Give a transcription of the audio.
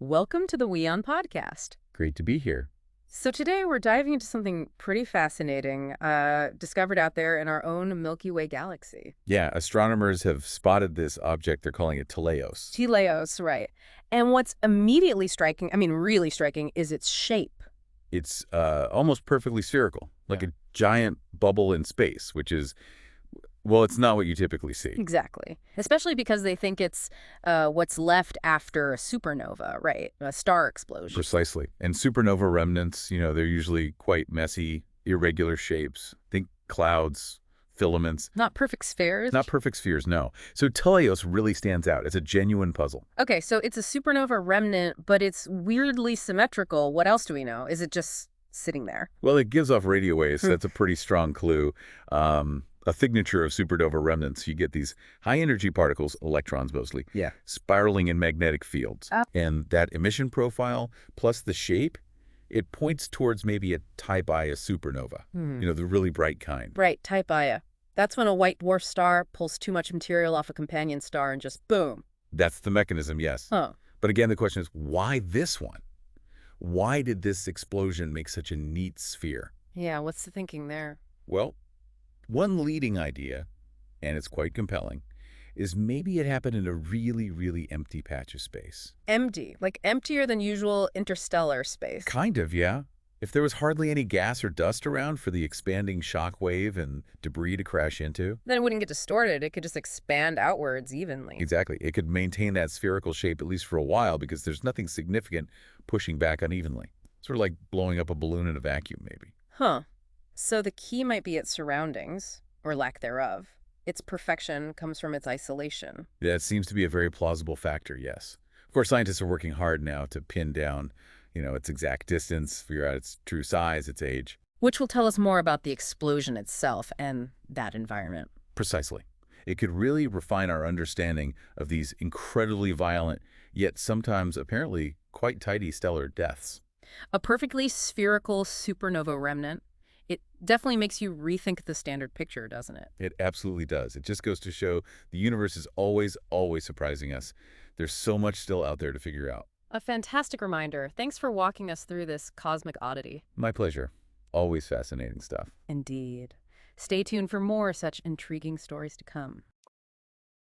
Welcome to the WION podcast. Great to be here. So today we're diving into something pretty fascinating, discovered out there in our own Milky Way galaxy. Yeah, astronomers have spotted this object. They're calling it Teleios. Teleios, right. And what's immediately striking, really striking, is its shape. It's almost perfectly spherical, like a giant bubble in space, which is, well, it's not what you typically see. Exactly. Especially because they think it's what's left after a supernova, right? A star explosion. Precisely. And supernova remnants, they're usually quite messy, irregular shapes. Think clouds, filaments. Not perfect spheres? Not perfect spheres, no. So Teleios really stands out. It's a genuine puzzle. Okay, so it's a supernova remnant, but it's weirdly symmetrical. What else do we know? Is it just sitting there? Well, it gives off radio waves. That's a pretty strong clue. A signature of supernova remnants, you get these high-energy particles, electrons mostly, spiraling in magnetic fields. And that emission profile plus the shape, it points towards maybe a type Ia supernova, the really bright kind. Right, type Ia. That's when a white dwarf star pulls too much material off a companion star and just boom. That's the mechanism, yes. Huh. But again, the question is, why this one? Why did this explosion make such a neat sphere? Yeah, what's the thinking there? Well, one leading idea, and it's quite compelling, is maybe it happened in a really, really empty patch of space. Empty, like emptier than usual interstellar space. Kind of, yeah. If there was hardly any gas or dust around for the expanding shock wave and debris to crash into. Then it wouldn't get distorted. It could just expand outwards evenly. Exactly. It could maintain that spherical shape at least for a while because there's nothing significant pushing back unevenly. Sort of like blowing up a balloon in a vacuum, maybe. Huh. So the key might be its surroundings, or lack thereof. Its perfection comes from its isolation. That seems to be a very plausible factor, yes. Of course, scientists are working hard now to pin down, its exact distance, figure out its true size, its age. Which will tell us more about the explosion itself and that environment. Precisely. It could really refine our understanding of these incredibly violent, yet sometimes apparently quite tidy stellar deaths. A perfectly spherical supernova remnant. It definitely makes you rethink the standard picture, doesn't it? It absolutely does. It just goes to show the universe is always, always surprising us. There's so much still out there to figure out. A fantastic reminder. Thanks for walking us through this cosmic oddity. My pleasure. Always fascinating stuff. Indeed. Stay tuned for more such intriguing stories to come.